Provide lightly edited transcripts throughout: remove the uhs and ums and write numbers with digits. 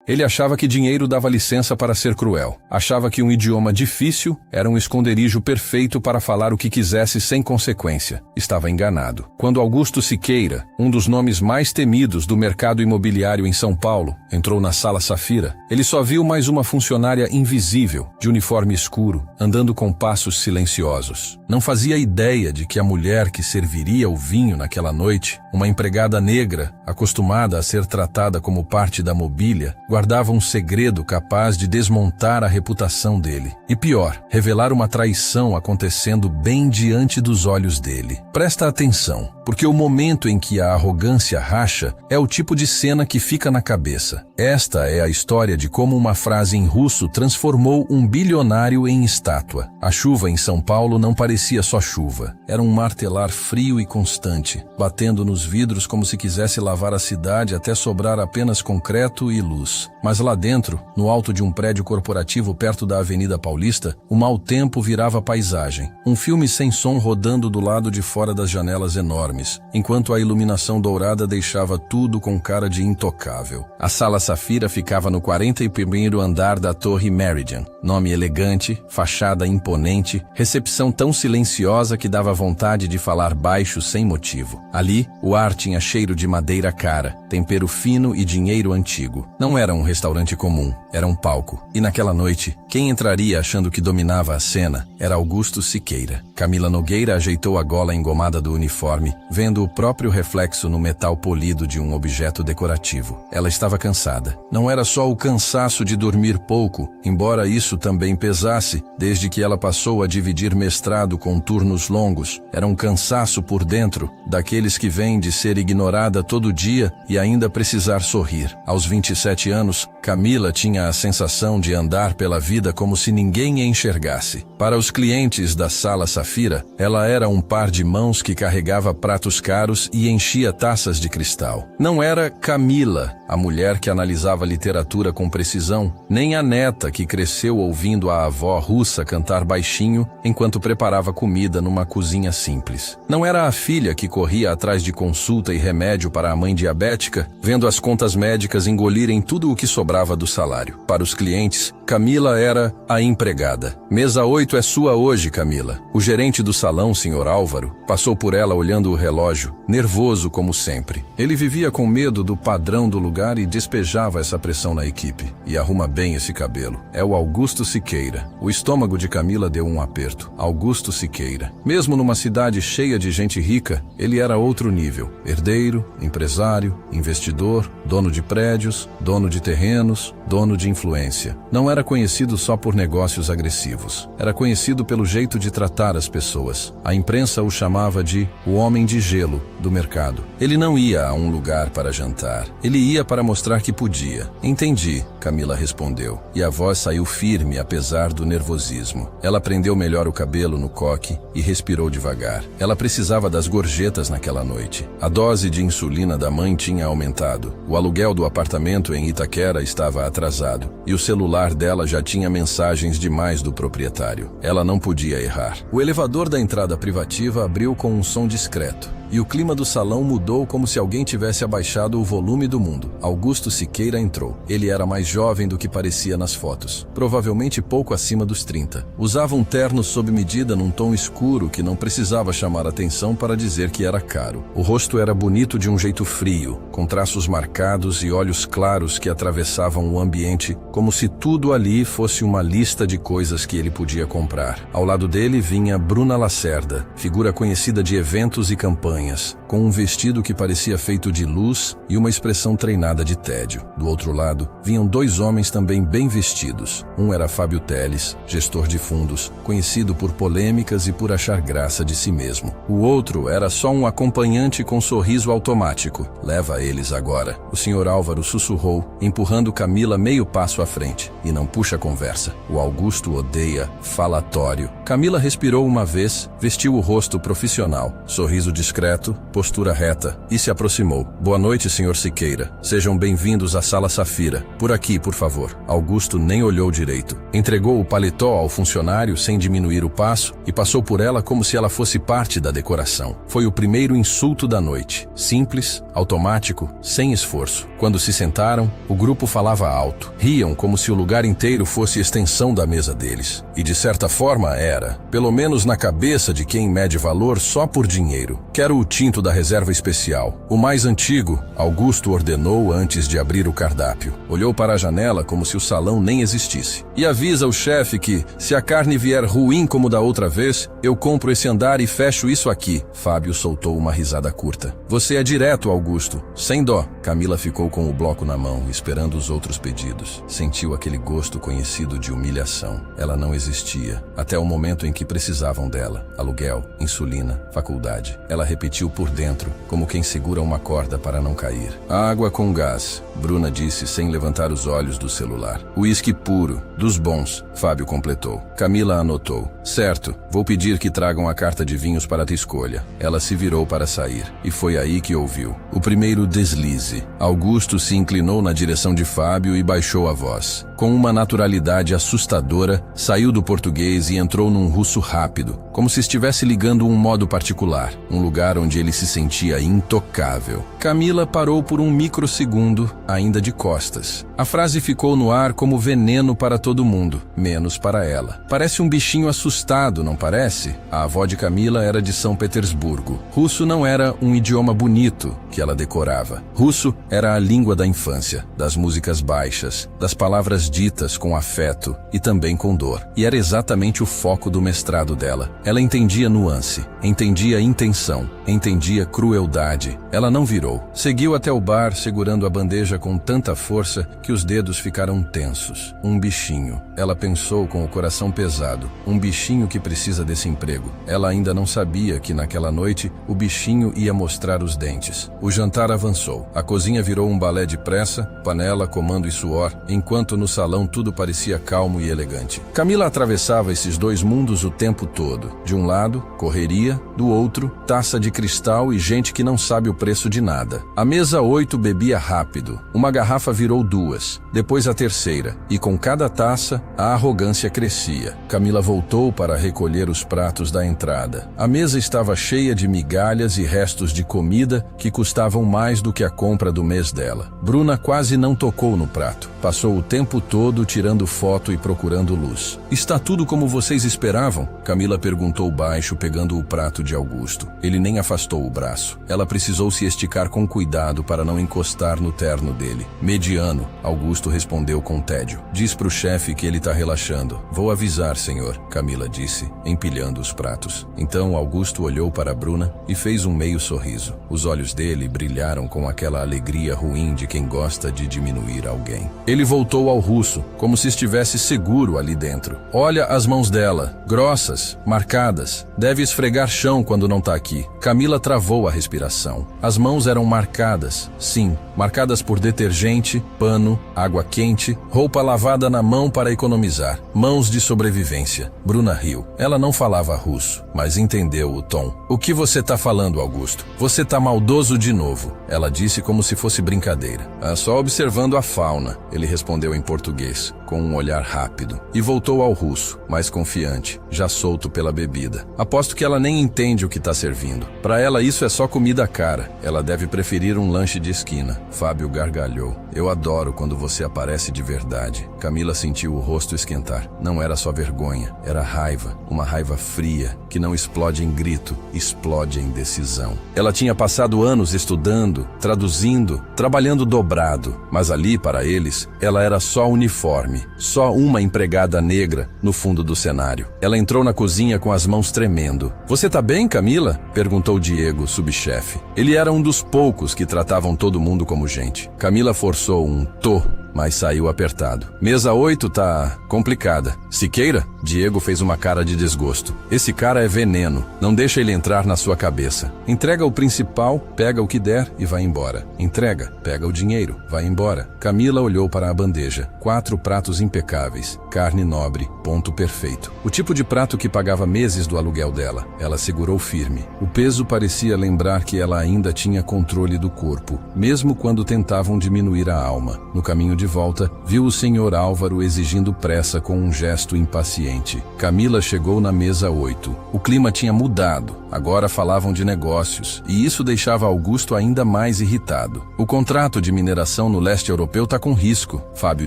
Ele achava que dinheiro dava licença para ser cruel. Achava que um idioma difícil era um esconderijo perfeito para falar o que quisesse sem consequência. Estava enganado. Quando Augusto Siqueira, um dos nomes mais temidos do mercado imobiliário em São Paulo, entrou na Sala Safira, ele só viu mais uma funcionária invisível, de uniforme escuro, andando com passos silenciosos. Não fazia ideia de que a mulher que serviria o vinho naquela noite, uma empregada negra, acostumada a ser tratada como parte da mobília, guardava um segredo capaz de desmontar a reputação dele. E pior, revelar uma traição acontecendo bem diante dos olhos dele. Presta atenção, porque o momento em que a arrogância racha é o tipo de cena que fica na cabeça. Esta é a história de como uma frase em russo transformou um bilionário em estátua. A chuva em São Paulo não parecia só chuva. Era um martelar frio e constante, batendo nos vidros como se quisesse lavar a cidade até sobrar apenas concreto e luz. Mas lá dentro, no alto de um prédio corporativo perto da Avenida Paulista, o mau tempo virava paisagem. Um filme sem som rodando do lado de fora das janelas enormes, enquanto a iluminação dourada deixava tudo com cara de intocável. A Sala Safira ficava no 41º andar da Torre Meridian. Nome elegante, fachada imponente, recepção tão silenciosa que dava vontade de falar baixo sem motivo. Ali, o ar tinha cheiro de madeira cara, tempero fino e dinheiro antigo. Não era um restaurante comum, era um palco. E naquela noite, quem entraria achando que dominava a cena era Augusto Siqueira. Camila Nogueira ajeitou a gola engomada do uniforme, vendo o próprio reflexo no metal polido de um objeto decorativo. Ela estava cansada. Não era só o cansaço de dormir pouco, embora isso também pesasse, desde que ela passou a dividir mestrado com turnos longos. Era um cansaço por dentro, daqueles que vêm de ser ignorada todo dia e ainda precisar sorrir. Aos 27 anos, Camila tinha a sensação de andar pela vida como se ninguém a enxergasse. Para os clientes da Sala Safira, ela era um par de mãos que carregava pratos caros e enchia taças de cristal. Não era Camila, a mulher que analisava literatura com precisão, nem a neta que cresceu ouvindo a avó russa cantar baixinho enquanto preparava comida numa cozinha simples. Não era a filha que corria atrás de consulta e remédio para a mãe diabética, vendo as contas médicas engolirem tudo o que sobrava do salário. Para os clientes, Camila era a empregada. Mesa 8 é sua hoje, Camila. O gerente do salão, Sr. Álvaro, passou por ela olhando o relógio, nervoso como sempre. Ele vivia com medo do padrão do lugar e despejava essa pressão na equipe. E arruma bem esse cabelo. É o Augusto Siqueira. O estômago de Camila deu um aperto. Augusto Siqueira. Mesmo numa cidade cheia de gente rica, ele era outro nível. Herdeiro, empresário, investidor, dono de prédios, dono de terrenos, dono de influência. Não era conhecido só por negócios agressivos. Era conhecido pelo jeito de tratar as pessoas. A imprensa o chamava de o homem de gelo do mercado. Ele não ia a um lugar para jantar. Ele ia para mostrar que podia. Entendi, Camila respondeu. E a voz saiu firme apesar do nervosismo. Ela prendeu melhor o cabelo no coque e respirou devagar. Ela precisava das gorjetas naquela noite. A dose de insulina da mãe tinha aumentado. O aluguel do apartamento em Itaquera estava atrasado. E o celular dela já tinha mensagens demais do proprietário. Ela não podia errar. O elevador da entrada privativa abriu com um som discreto. E o clima do salão mudou como se alguém tivesse abaixado o volume do mundo. Augusto Siqueira entrou. Ele era mais jovem do que parecia nas fotos. Provavelmente pouco acima dos 30. Usava um terno sob medida num tom escuro que não precisava chamar atenção para dizer que era caro. O rosto era bonito de um jeito frio, com traços marcados e olhos claros que atravessavam o ambiente como se tudo ali fosse uma lista de coisas que ele podia comprar. Ao lado dele vinha Bruna Lacerda, figura conhecida de eventos e campanhas, com um vestido que parecia feito de luz e uma expressão treinada de tédio. Do outro lado, vinham dois homens também bem vestidos. Um era Fábio Teles, gestor de fundos, conhecido por polêmicas e por achar graça de si mesmo. O outro era só um acompanhante com sorriso automático. Leva eles agora. O Sr. Álvaro sussurrou, empurrando Camila meio passo à frente. E não puxa conversa. O Augusto odeia falatório. Camila respirou uma vez, vestiu o rosto profissional, sorriso discreto, postura reta, e se aproximou. Boa noite, Sr. Siqueira. Sejam bem-vindos à Sala Safira. Por aqui, por favor. Augusto nem olhou direito. Entregou o paletó ao funcionário sem diminuir o passo e passou por ela como se ela fosse parte da decoração. Foi o primeiro insulto da noite. Simples, automático, sem esforço. Quando se sentaram, O grupo falava alto. Riam como se o lugar inteiro fosse extensão da mesa deles. E de certa forma era, pelo menos na cabeça de quem mede valor só por dinheiro. Quero o tinto da reserva especial. O mais antigo, Augusto ordenou antes de abrir o cardápio. Olhou para a janela como se o salão nem existisse. E avisa o chefe que, se a carne vier ruim como da outra vez, eu compro esse andar e fecho isso aqui. Fábio soltou uma risada curta. Você é direto, Augusto. Sem dó. Camila ficou com o bloco na mão, esperando os outros pedidos. Sentiu aquele gosto conhecido de humilhação. Ela não existia, até o momento em que precisavam dela. Aluguel, insulina, faculdade. Ela repetiu por dentro, como quem segura uma corda para não cair. Água com gás, Bruna disse sem levantar os olhos do celular. Uísque puro, dos bons, Fábio completou. Camila anotou. Certo, vou pedir que tragam a carta de vinhos para a tua escolha. Ela se virou para sair, e foi aí que ouviu o primeiro deslize. Augusto se inclinou na direção de Fábio e baixou a voz. Com uma naturalidade assustadora, saiu do português e entrou num russo rápido, como se estivesse ligando um modo particular, um lugar onde ele se sentia intocável. Camila parou por um microsegundo, ainda de costas. A frase ficou no ar como veneno para todo mundo, menos para ela. Parece um bichinho assustado, não parece? A avó de Camila era de São Petersburgo. Russo não era um idioma bonito que ela decorava. Russo era a língua da infância, das músicas baixas, das palavras ditas com afeto e também com dor. E era exatamente o foco do mestrado dela. Ela entendia nuance, entendia intenção, entendia crueldade. Ela não virou. Seguiu até o bar, segurando a bandeja com tanta força que os dedos ficaram tensos. Um bichinho. Ela pensou com o coração pesado. Um bichinho que precisa desse emprego. Ela ainda não sabia que naquela noite o bichinho ia mostrar os dentes. O jantar avançou. A cozinha virou um balé de pressa, panela, comando e suor, enquanto no salão tudo parecia calmo e elegante. Camila atravessava esses dois mundos o tempo todo. De um lado, correria, do outro, taça de cristal e gente que não sabe o preço de nada. A mesa 8 bebia rápido. Uma garrafa virou 2, depois a terceira, e com cada taça, a arrogância crescia. Camila voltou para recolher os pratos da entrada. A mesa estava cheia de migalhas e restos de comida que custavam mais do que a compra do mês dela. Bruna quase não tocou no prato. Passou o tempo todo tirando foto e procurando luz. Está tudo como vocês esperavam? Camila perguntou baixo, pegando o prato de Augusto. Ele nem afastou o braço. Ela precisou se esticar com cuidado para não encostar no terno dele. Mediano, Augusto respondeu com tédio. Diz pro chefe que ele tá relaxando. Vou avisar, senhor, Camila disse, empilhando os pratos. Então Augusto olhou para Bruna e fez um meio sorriso. Os olhos dele brilharam com aquela alegria ruim de quem gosta de diminuir alguém. Ele voltou ao russo, como se estivesse seguro ali dentro. Olha as mãos dela, grossas, marcadas. Deve esfregar chão quando não tá aqui. Camila travou a respiração. As mãos eram marcadas, sim, marcadas por detergente, pano, água quente, roupa lavada na mão para economizar. Mãos de sobrevivência. Bruna riu. Ela não falava russo, mas entendeu o tom. O que você tá falando, Augusto? Você tá maldoso de novo. Ela disse como se fosse brincadeira. Só observando a fauna, ele respondeu em português, com um olhar rápido. E voltou ao russo, mais confiante, já solto pela bebida. Aposto que ela nem entende o que tá servindo. Para ela isso é só comida cara. Ela deve preferir um lanche de esquina. Fábio gargalhou. Eu adoro quando você aparece de verdade. Camila sentiu o rosto esquentar. Não era só vergonha, era raiva. Uma raiva fria, que não explode em grito, explode em decisão. Ela tinha passado anos estudando, traduzindo, trabalhando dobrado. Mas ali, para eles, ela era só uniforme. Só uma empregada negra no fundo do cenário. Ela entrou na cozinha com as mãos tremendo. Você tá bem, Camila? Perguntou Diego, subchefe. Ele era um dos poucos que tratavam todo mundo como gente. Camila forçou um tô, mas saiu apertado. Mesa 8 tá complicada. Siqueira? Diego fez uma cara de desgosto. Esse cara é veneno. Não deixa ele entrar na sua cabeça. Entrega o principal, pega o que der e vai embora. Entrega, pega o dinheiro, vai embora. Camila olhou para a bandeja. 4 pratos impecáveis. Carne nobre, ponto perfeito. O tipo de prato que pagava meses do aluguel dela. Ela segurou firme. O peso parecia lembrar que ela ainda tinha controle do corpo, mesmo quando tentavam diminuir a alma. No caminho de volta, viu o senhor Álvaro exigindo pressa com um gesto impaciente. ambiente. Camila chegou na mesa 8. O clima tinha mudado. Agora falavam de negócios, e isso deixava Augusto ainda mais irritado. O contrato de mineração no leste europeu está com risco, Fábio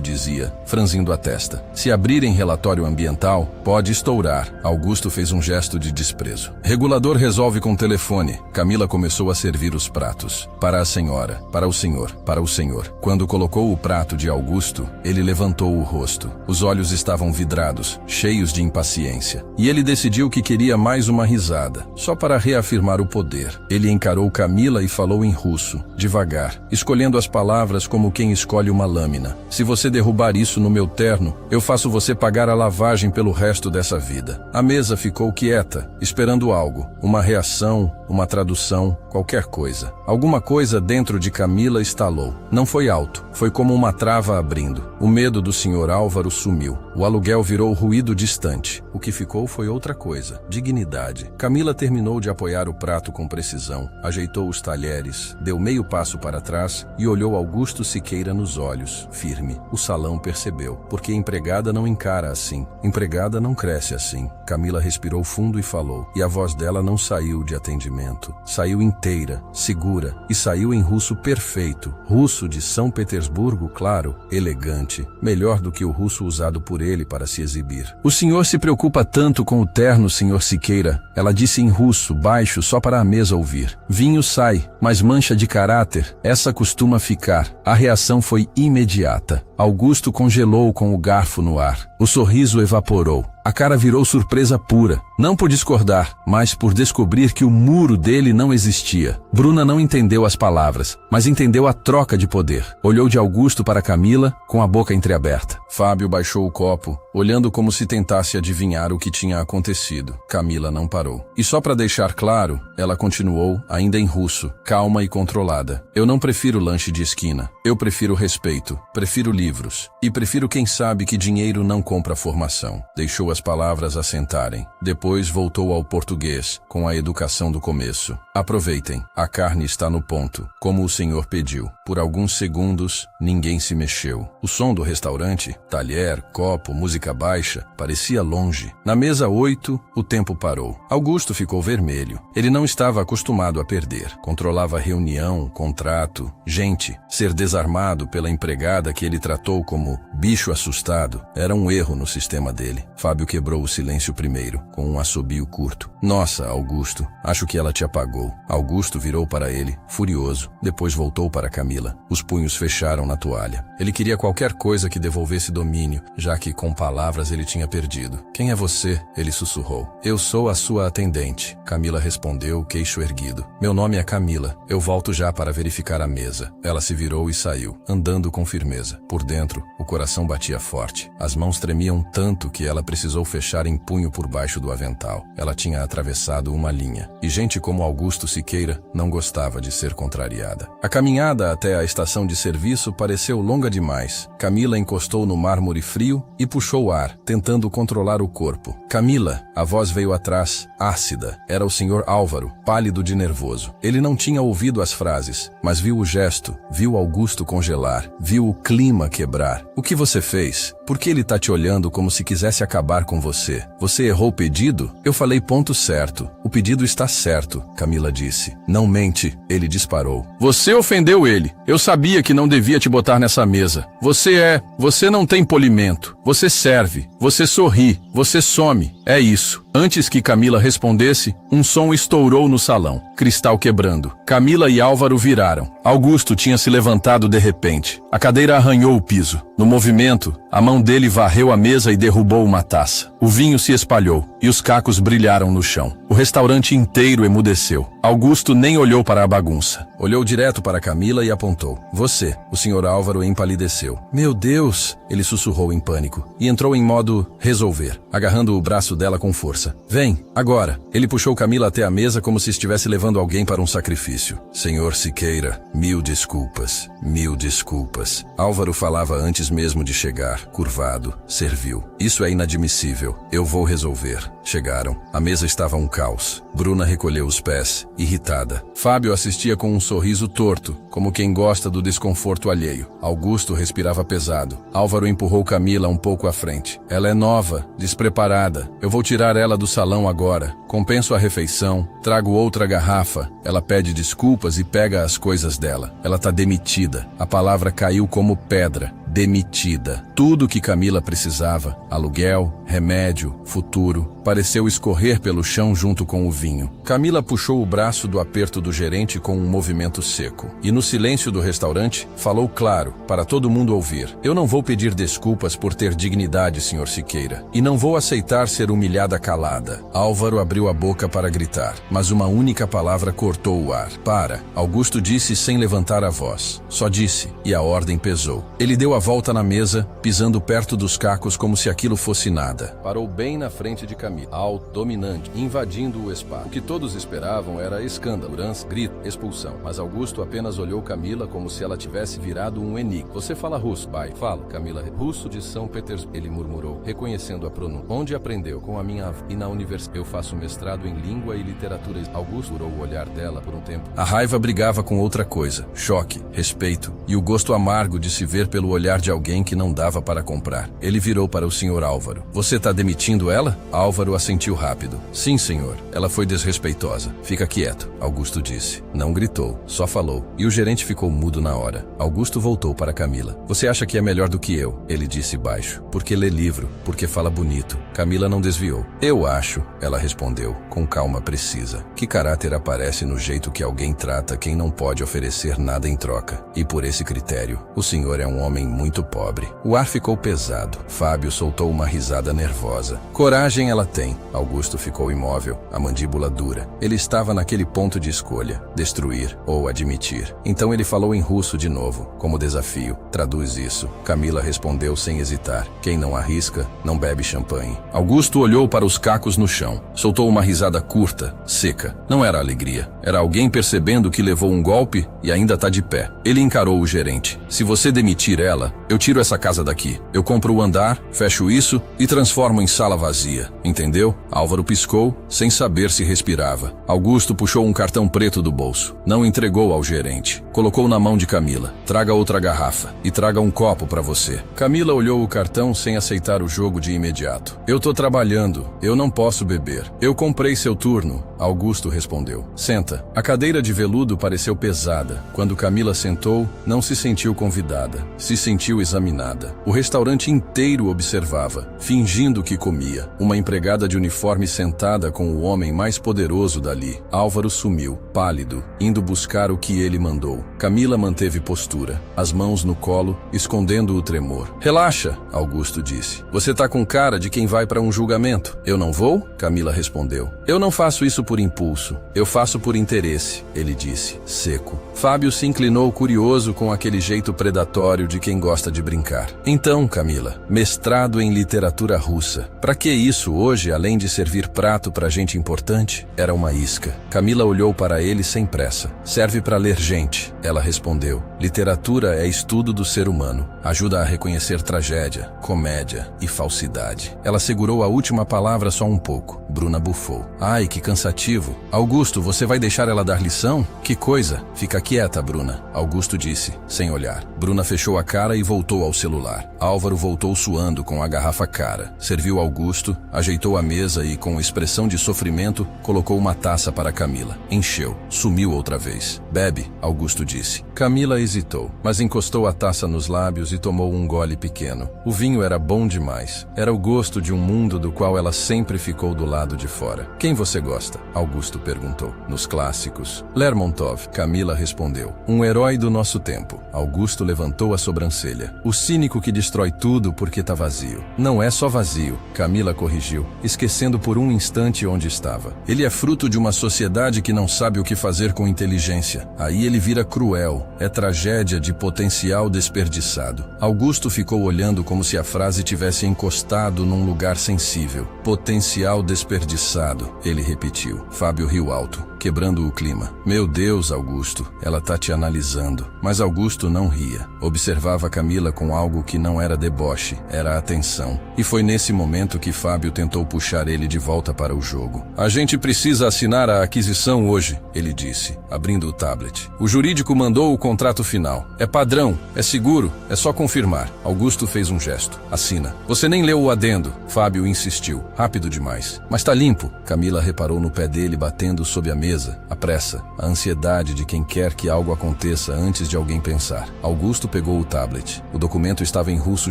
dizia, franzindo a testa. Se abrirem relatório ambiental, pode estourar. Augusto fez um gesto de desprezo. Regulador resolve com telefone. Camila começou a servir os pratos. Para a senhora, para o senhor, para o senhor. Quando colocou o prato de Augusto, ele levantou o rosto. Os olhos estavam vidrados, cheios de impaciência. E ele decidiu que queria mais uma risada, só para reafirmar o poder. Ele encarou Camila e falou em russo, devagar, escolhendo as palavras como quem escolhe uma lâmina. Se você derrubar isso no meu terno, eu faço você pagar a lavagem pelo resto dessa vida. A mesa ficou quieta, esperando algo, uma reação, uma tradução, qualquer coisa. Alguma coisa dentro de Camila estalou. Não foi alto, foi como uma trava abrindo. O medo do Sr. Álvaro sumiu. O aluguel virou ruído distante. O que ficou foi outra coisa, dignidade. Camila terminou de apoiar o prato com precisão, ajeitou os talheres, deu meio passo para trás e olhou Augusto Siqueira nos olhos, firme. O salão percebeu, porque empregada não encara assim, empregada não cresce assim. Camila respirou fundo e falou, e a voz dela não saiu de atendimento. Saiu inteira, segura, e saiu em russo perfeito. Russo de São Petersburgo, claro, elegante, melhor do que o russo usado por ele para se exibir. O senhor se preocupa tanto com o terno, senhor Siqueira, ela disse em russo, baixo, só para a mesa ouvir. Vinho sai, mas mancha de caráter, essa costuma ficar. A reação foi imediata. Augusto congelou com o garfo no ar. O sorriso evaporou. A cara virou surpresa pura, não por discordar, mas por descobrir que o muro dele não existia. Bruna não entendeu as palavras, mas entendeu a troca de poder. Olhou de Augusto para Camila, com a boca entreaberta. Fábio baixou o copo, olhando como se tentasse adivinhar o que tinha acontecido. Camila não parou. E só para deixar claro, ela continuou, ainda em russo, calma e controlada. Eu não prefiro lanche de esquina. Eu prefiro respeito, prefiro livros. E prefiro quem sabe que dinheiro não compra formação. Deixou as palavras assentarem. Depois voltou ao português, com a educação do começo. Aproveitem, a carne está no ponto, como o senhor pediu. Por alguns segundos, ninguém se mexeu. O som do restaurante, talher, copo, música baixa, parecia longe. Na mesa 8, o tempo parou. Augusto ficou vermelho. Ele não estava acostumado a perder. Controlava reunião, contrato, gente. Ser desarmado pela empregada que ele tratou como bicho assustado era um erro no sistema dele. Fábio quebrou o silêncio primeiro, com um assobio curto. Nossa, Augusto, acho que ela te apagou. Augusto virou para ele, furioso. Depois voltou para Camila. Os punhos fecharam na toalha. Ele queria qualquer coisa que devolvesse domínio, já que com palavras ele tinha perdido. Quem é você? Ele sussurrou. Eu sou a sua atendente. Camila respondeu, queixo erguido. Meu nome é Camila. Eu volto já para verificar a mesa. Ela se virou e saiu, andando com firmeza. Por dentro, o coração batia forte. As mãos tremiam tanto que ela precisou fechar em punho por baixo do avental. Ela tinha atravessado uma linha. E gente como Augusto Siqueira não gostava de ser contrariada. A caminhada até a estação de serviço pareceu longa demais. Camila encostou no mármore frio e puxou o ar, tentando controlar o corpo. Camila, a voz veio atrás, ácida. Era o Sr. Álvaro, pálido de nervoso. Ele não tinha ouvido as frases, mas viu o gesto, viu Augusto congelar, viu o clima quebrar. O que você fez? Por que ele tá te olhando como se quisesse acabar com você? Você errou o pedido? Eu falei ponto certo. O pedido está certo, Camila disse. Não mente, ele disparou. Você ofendeu ele. Eu sabia que não devia te botar nessa mesa. Você não tem polimento. Você serve, você sorri, você some. É isso. Antes que Camila respondesse, um som estourou no salão, cristal quebrando. Camila e Álvaro viraram. Augusto tinha se levantado de repente. A cadeira arranhou o piso. No movimento, a mão dele varreu a mesa e derrubou uma taça. O vinho se espalhou e os cacos brilharam no chão. O restaurante inteiro emudeceu. Augusto nem olhou para a bagunça. Olhou direto para Camila e apontou. Você. O Sr. Álvaro empalideceu. Meu Deus! Ele sussurrou em pânico e entrou em modo resolver, agarrando o braço dela com força. Vem, agora. Ele puxou Camila até a mesa como se estivesse levando alguém para um sacrifício. Senhor Siqueira, mil desculpas. Mil desculpas. Álvaro falava antes mesmo de chegar, curvado, serviu. Isso é inadmissível. Eu vou resolver. Chegaram. A mesa estava um caos. Bruna recolheu os pés irritada. Fábio assistia com um sorriso torto, como quem gosta do desconforto alheio. Augusto respirava pesado. Álvaro empurrou Camila um pouco à frente. Ela é nova, despreparada. Eu vou tirar ela do salão agora. Compenso a refeição, trago outra garrafa. Ela pede desculpas e pega as coisas dela. Ela tá demitida. A palavra caiu como pedra. Demitida. Tudo que Camila precisava, aluguel, remédio, futuro, pareceu escorrer pelo chão junto com o vinho. Camila puxou o braço do aperto do gerente com um movimento seco. E no silêncio do restaurante, falou claro, para todo mundo ouvir. Eu não vou pedir desculpas por ter dignidade, Sr. Siqueira. E não vou aceitar ser humilhada calada. Álvaro abriu a boca para gritar, mas uma única palavra cortou o ar. Para, Augusto disse sem levantar a voz. Só disse, e a ordem pesou. Ele deu a volta na mesa, pisando perto dos cacos como se aquilo fosse nada. Parou bem na frente de Camila, alto, dominante, invadindo o espaço. O que todos esperavam era escândalo, segurança, grito, expulsão. Mas Augusto apenas olhou Camila como se ela tivesse virado um enigma. Você fala russo, pai? Falo, Camila. Russo de São Petersburgo, ele murmurou, reconhecendo a pronúncia. Onde aprendeu? Com a minha avó. E na universidade. Eu faço mestrado em língua e literatura. Augusto furou o olhar dela por um tempo. A raiva brigava com outra coisa. Choque, respeito e o gosto amargo de se ver pelo olhar de alguém que não dava para comprar. Ele virou para o Sr. Álvaro. Você tá demitindo ela? Álvaro assentiu rápido. Sim, senhor. Ela foi desrespeitosa. Fica quieto, Augusto disse. Não gritou, só falou. E o gerente ficou mudo na hora. Augusto voltou para Camila. Você acha que é melhor do que eu? Ele disse baixo. Porque lê livro, porque fala bonito. Camila não desviou. Eu acho, ela respondeu, com calma precisa. Que caráter aparece no jeito que alguém trata quem não pode oferecer nada em troca. E por esse critério, o senhor é um homem muito pobre. O ar ficou pesado. Fábio soltou uma risada nervosa. Coragem ela tem. Augusto ficou imóvel, a mandíbula dura. Ele estava naquele ponto de escolha, destruir ou admitir. Então ele falou em russo de novo, como desafio. Traduz isso. Camila respondeu sem hesitar. Quem não arrisca, não bebe champanhe. Augusto olhou para os cacos no chão. Soltou uma risada curta, seca. Não era alegria. Era alguém percebendo que levou um golpe e ainda tá de pé. Ele encarou o gerente. Se você demitir ela, eu tiro essa casa daqui. Eu compro o andar, fecho isso e transformo em sala vazia. Entendeu? Álvaro piscou, sem saber se respirava. Augusto puxou um cartão preto do bolso. Não entregou ao gerente. Colocou na mão de Camila. Traga outra garrafa e traga um copo para você. Camila olhou o cartão sem aceitar o jogo de imediato. Eu tô trabalhando. Eu não posso beber. Eu comprei seu turno. Augusto respondeu. Senta. A cadeira de veludo pareceu pesada. Quando Camila sentou, não se sentiu convidada. Se sentiu examinada. O restaurante inteiro observava, fingindo que comia. Uma empregada de uniforme sentada com o homem mais poderoso dali. Álvaro sumiu, pálido, indo buscar o que ele mandou. Camila manteve postura, as mãos no colo, escondendo o tremor. Relaxa, Augusto disse. Você tá com cara de quem vai para um julgamento. Eu não vou? Camila respondeu. Eu não faço isso por impulso. Eu faço por interesse, ele disse, seco. Fábio se inclinou curioso com aquele jeito predatório de quem gosta de brincar. Então, Camila, mestrado em literatura russa. Pra que isso hoje, além de servir prato pra gente importante? Era uma isca. Camila olhou para ele sem pressa. Serve pra ler gente, ela respondeu. Literatura é estudo do ser humano. Ajuda a reconhecer tragédia, comédia e falsidade. Ela segurou a última palavra só um pouco. Bruna bufou. Ai, que cansativo. Augusto, você vai deixar ela dar lição? Que coisa. Fica quieta, Bruna. Augusto disse, sem olhar. Bruna fechou a cara e voltou ao celular. Álvaro voltou suando com a garrafa cara. Serviu Augusto, ajeitou a mesa e, com expressão de sofrimento, colocou uma taça para Camila. Encheu. Sumiu outra vez. Bebe, Augusto disse. Camila hesitou, mas encostou a taça nos lábios e tomou um gole pequeno. O vinho era bom demais. Era o gosto de um mundo do qual ela sempre ficou do lado de fora. Quem você gosta? Augusto perguntou. Nos clássicos. Lermontov, Camila respondeu. Um herói do nosso tempo. Augusto levantou a sobrancelha. O cínico que destrói tudo porque tá vazio. Não é só vazio, Camila corrigiu, esquecendo por um instante onde estava. Ele é fruto de uma sociedade que não sabe o que fazer com inteligência. Aí ele vira cruel. É tragédia de potencial desperdiçado. Augusto ficou olhando como se a frase tivesse encostado num lugar sensível. Potencial desperdiçado, ele repetiu. Fábio riu alto. quebrando o clima. Meu Deus, Augusto, ela tá te analisando. Mas Augusto não ria. Observava Camila com algo que não era deboche, era atenção. E foi nesse momento que Fábio tentou puxar ele de volta para o jogo. A gente precisa assinar a aquisição hoje, ele disse, abrindo o tablet. O jurídico mandou o contrato final. É padrão, é seguro, é só confirmar. Augusto fez um gesto. Assina. Você nem leu o adendo. Fábio insistiu. Rápido demais. Mas tá limpo. Camila reparou no pé dele batendo sob a mesa. A pressa, a ansiedade de quem quer que algo aconteça antes de alguém pensar. Augusto pegou o tablet. O documento estava em russo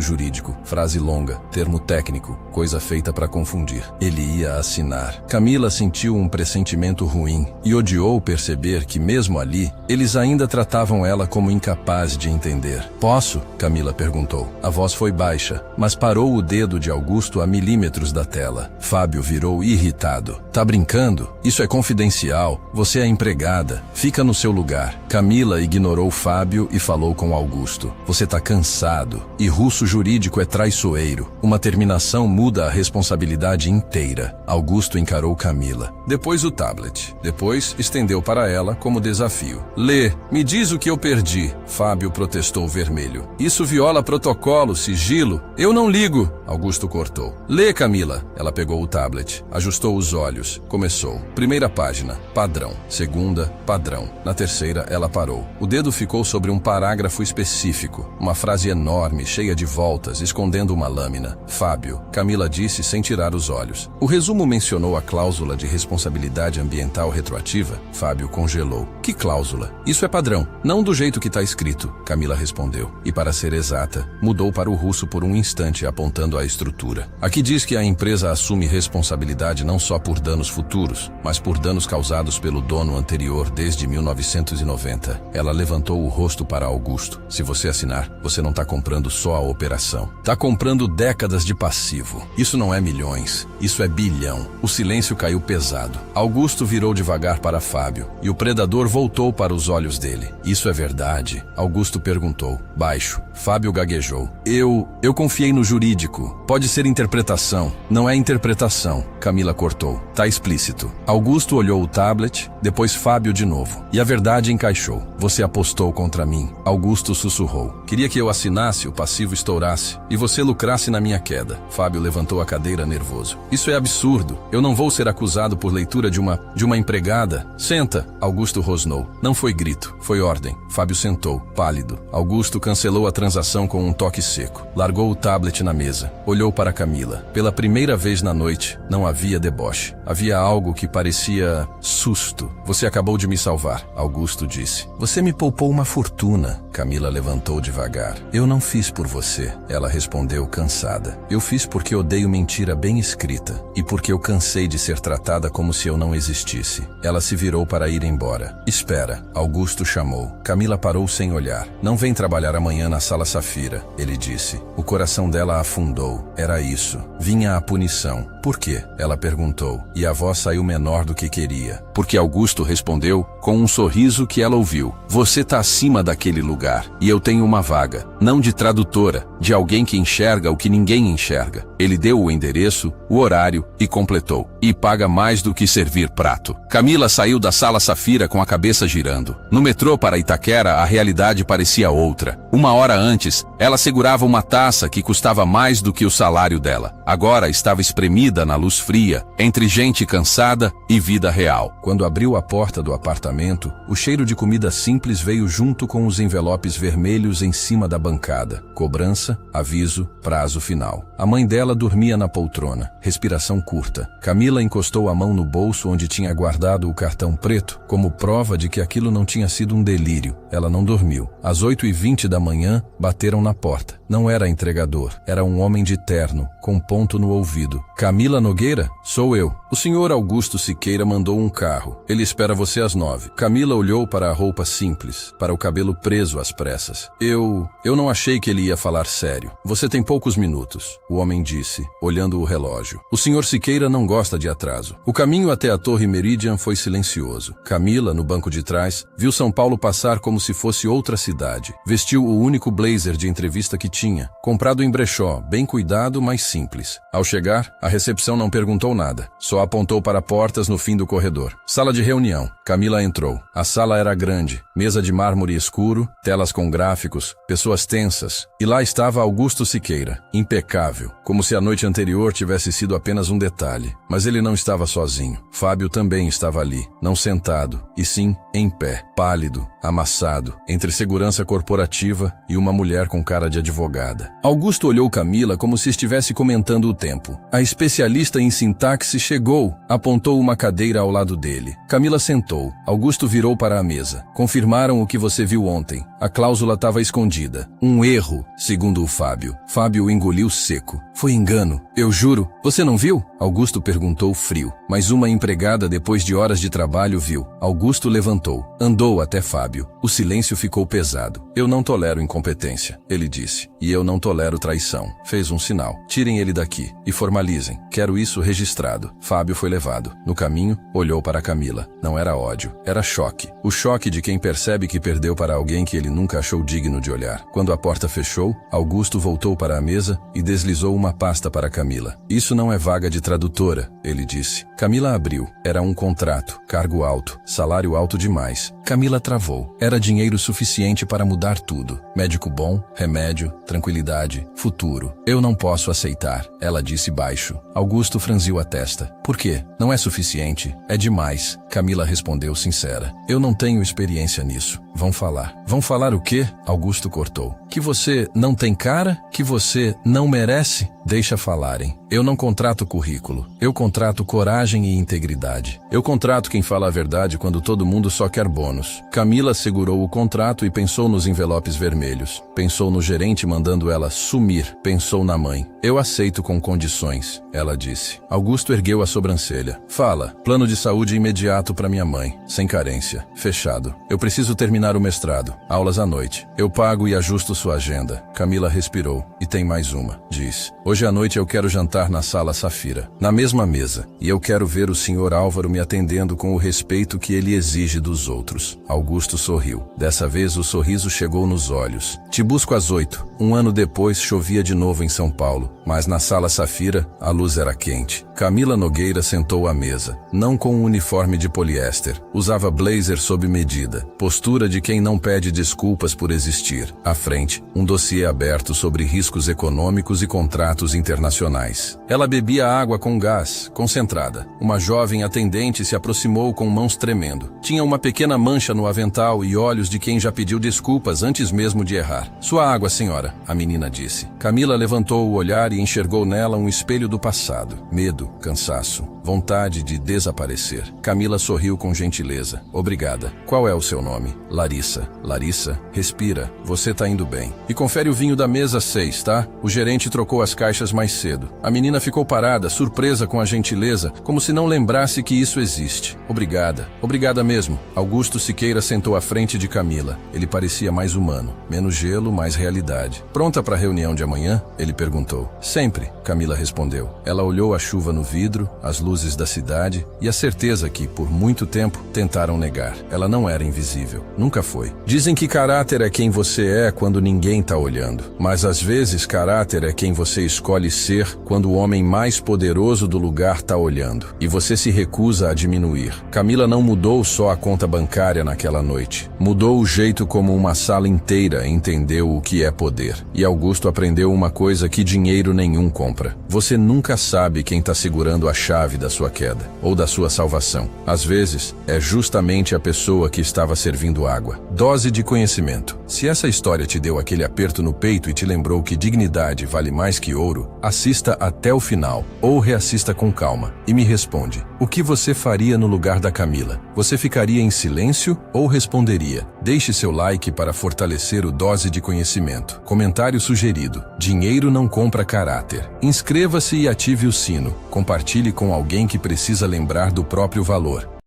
jurídico. Frase longa, termo técnico, coisa feita para confundir. Ele ia assinar. Camila sentiu um pressentimento ruim e odiou perceber que, mesmo ali, eles ainda tratavam ela como incapaz de entender. Posso? Camila perguntou. A voz foi baixa, mas parou o dedo de Augusto a milímetros da tela. Fábio virou irritado. Tá brincando? Isso é confidencial. Você é empregada. Fica no seu lugar. Camila ignorou Fábio e falou com Augusto. Você tá cansado. E russo jurídico é traiçoeiro. Uma terminação muda a responsabilidade inteira. Augusto encarou Camila. Depois o tablet. Depois estendeu para ela como desafio. Lê, me diz o que eu perdi. Fábio protestou vermelho. Isso viola protocolo, sigilo. Eu não ligo. Augusto cortou. Lê, Camila. Ela pegou o tablet. Ajustou os olhos. Começou. Primeira página. Padrão. Segunda. Padrão. Na terceira, ela parou. O dedo ficou sobre um parágrafo específico. Uma frase enorme, cheia de voltas, escondendo uma lâmina. Fábio. Camila disse sem tirar os olhos. O resumo mencionou a cláusula de responsabilidade ambiental retroativa. Fábio congelou. Que cláusula? Isso é padrão. Não do jeito que está escrito. Camila respondeu. E para ser exata, mudou para o russo por um instante, apontando a estrutura. Aqui diz que a empresa assume responsabilidade não só por danos futuros, mas por danos causados pelo dono anterior desde 1990. Ela levantou o rosto para Augusto. Se você assinar, você não está comprando só a operação. Está comprando décadas de passivo. Isso não é milhões, isso é bilhão. O silêncio caiu pesado. Augusto virou devagar para Fábio, e o predador voltou para os olhos dele. Isso é verdade? Augusto perguntou, baixo. Fábio gaguejou. Eu confiei no jurídico. Pode ser interpretação. Não é interpretação. Camila cortou. Tá explícito. Augusto olhou o tablet, depois Fábio de novo. E a verdade encaixou. Você apostou contra mim. Augusto sussurrou. Queria que eu assinasse, o passivo estourasse, e você lucrasse na minha queda. Fábio levantou a cadeira nervoso. Isso é absurdo. Eu não vou ser acusado por leitura de uma empregada. Senta. Augusto rosnou. Não foi grito, foi ordem. Fábio sentou, pálido. Augusto cancelou a transação com um toque seco. Largou o tablet na mesa. Olhou para Camila. Pela primeira vez na noite, não havia deboche. Havia algo que parecia susto. Você acabou de me salvar, Augusto disse. Você me poupou uma fortuna. Camila levantou devagar. Eu não fiz por você, ela respondeu cansada. Eu fiz porque odeio mentira bem escrita e porque eu cansei de ser tratada como se eu não existisse. Ela se virou para ir embora. Espera, Augusto chamou. Camila parou sem olhar. Não vem trabalhar amanhã na Sala Safira, ele disse. O coração dela afundou. Era isso. Vinha a punição. Por quê? Ela perguntou. E a voz saiu menor do que queria. Porque Augusto respondeu com um sorriso que ela ouviu. Você tá acima daquele lugar. E eu tenho uma vaga. Não de tradutora, de alguém que enxerga o que ninguém enxerga. Ele deu o endereço, o horário e completou. E paga mais do que servir prato. Camila saiu da Sala Safira com a cabeça girando. No metrô para Itaquera, a realidade parecia outra. Uma hora antes, ela segurava uma taça que custava mais do que o salário dela. Agora estava espremida na luz fria, entre gente cansada e vida real. Quando abriu a porta do apartamento, o cheiro de comida simples veio junto com os envelopes vermelhos em cima da bancada. Cobrança, aviso, prazo final. A mãe dela dormia na poltrona, respiração curta. Camila encostou a mão no bolso onde tinha guardado o cartão preto, como prova de que aquilo não tinha sido um delírio. Ela não dormiu. Às 8h20 da manhã, bateram na porta. Não era entregador, era um homem de terno, com ponto no ouvido. Camila Nogueira? Sou eu. O senhor Augusto Siqueira mandou um carro. Ele espera você às 9. Camila olhou para a roupa simples, para o cabelo preso às pressas. Eu não achei que ele ia falar sério. Você tem poucos minutos, o homem disse, olhando o relógio. O senhor Siqueira não gosta de atraso. O caminho até a Torre Meridian foi silencioso. Camila, no banco de trás, viu São Paulo passar como se fosse outra cidade. Vestiu o único blazer de entrevista que tinha. caixinha, comprado em brechó, bem cuidado, mas simples. Ao chegar, a recepção não perguntou nada, só apontou para portas no fim do corredor. Sala de reunião. Camila entrou. A sala era grande, mesa de mármore escuro, telas com gráficos, pessoas tensas. E lá estava Augusto Siqueira, impecável, como se a noite anterior tivesse sido apenas um detalhe. Mas ele não estava sozinho. Fábio também estava ali, não sentado, e sim em pé, pálido, amassado, entre segurança corporativa e uma mulher com cara de advogada. Augusto olhou Camila como se estivesse comentando o tempo. A especialista em sintaxe chegou, apontou uma cadeira ao lado dele. Camila sentou. Augusto virou para a mesa. Confirmaram o que você viu ontem. A cláusula estava escondida. Um erro, segundo o Fábio. Fábio engoliu seco. Foi engano. Eu juro. Você não viu? Augusto perguntou frio. Mas uma empregada, depois de horas de trabalho, viu. Augusto levantou. Andou até Fábio. O silêncio ficou pesado. Eu não tolero incompetência, ele disse. E eu não tolero traição. Fez um sinal. Tirem ele daqui e formalizem. Quero isso registrado. Fábio foi levado. No caminho, olhou para Camila. Não era ódio, era choque. O choque de quem percebe que perdeu para alguém que ele nunca achou digno de olhar. Quando a porta fechou, Augusto voltou para a mesa e deslizou uma pasta para Camila. Isso não é vaga de tradutora, ele disse. Camila abriu. Era um contrato, cargo alto, salário alto demais. Camila travou. Era dinheiro suficiente para mudar tudo. Médico bom, remédio, tranquilidade, futuro. Eu não posso aceitar, ela disse baixo. Augusto franziu a testa. Por quê? Não é suficiente. É demais. Camila respondeu sincera. Eu não tenho experiência nisso. Vão falar. Vão falar o quê? Augusto cortou. Que você não tem cara? Que você não merece? Deixa falarem. Eu não contrato currículo. Eu contrato coragem e integridade. Eu contrato quem fala a verdade quando todo mundo só quer bônus. Camila segurou o contrato e pensou nos envelopes vermelhos. Pensou no gerente mandando ela sumir. Pensou na mãe. Eu aceito com condições, ela disse. Augusto ergueu a sobrancelha. Fala. Plano de saúde imediato para minha mãe. Sem carência. Fechado. Eu preciso terminar o mestrado. Aulas à noite. Eu pago e ajusto sua agenda. Camila respirou. E tem mais uma. Diz. Hoje à noite eu quero jantar na sala Safira. Na mesma mesa. E eu quero ver o Sr. Álvaro me atendendo com o respeito que ele exige dos outros. Augusto sorriu. Dessa vez o sorriso chegou nos olhos. Te busco às 8. Um ano depois chovia de novo em São Paulo. Mas na sala Safira, a luz era quente. Camila Nogueira sentou à mesa. Não com um uniforme de poliéster. Usava blazer sob medida. Postura de quem não pede desculpas por existir. À frente, um dossiê aberto sobre riscos econômicos e contratos internacionais. Ela bebia água com gás, concentrada. Uma jovem atendente se aproximou com mãos tremendo. Tinha uma pequena mancha no avental e olhos de quem já pediu desculpas antes mesmo de errar. Sua água, senhora, a menina disse. Camila levantou o olhar e enxergou nela um espelho do passado. Medo, cansaço, vontade de desaparecer. Camila sorriu com gentileza. Obrigada. Qual é o seu nome? Larissa. Larissa, respira. Você tá indo bem. E confere o vinho da mesa 6, tá? O gerente trocou as caixas mais cedo. A menina ficou parada, surpresa com a gentileza, como se não lembrasse que isso existe. Obrigada. Obrigada mesmo. Augusto Siqueira sentou à frente de Camila. Ele parecia mais humano. Menos gelo, mais realidade. Pronta para a reunião de amanhã? Ele perguntou. Sempre, Camila respondeu. Ela olhou a chuva no vidro, as luzes da cidade e a certeza que, por muito tempo, tentaram negar. Ela não era invisível. Nunca foi. Dizem que caráter é quem você é quando ninguém tá olhando. Mas às vezes caráter é quem você escolhe ser quando o homem mais poderoso do lugar tá olhando. E você se recusa a diminuir. Camila não mudou só a conta bancária naquela noite. Mudou o jeito como uma sala inteira entendeu o que é poder. E Augusto aprendeu uma coisa que dinheiro nenhum compra. Você nunca sabe quem tá segurando a chave da sua queda ou da sua salvação. Às vezes, é justamente a pessoa que estava servindo água. Dose de conhecimento. Se essa história te deu aquele aperto no peito e te lembrou que dignidade vale mais que ouro, assista até o final ou reassista com calma e me responde. O que você faria no lugar da Camila? Você ficaria em silêncio ou responderia? Deixe seu like para fortalecer o Dose de Conhecimento. Comentário sugerido. Dinheiro não compra caráter. Inscreva-se e ative o sino. Compartilhe com alguém que precisa lembrar do próprio valor.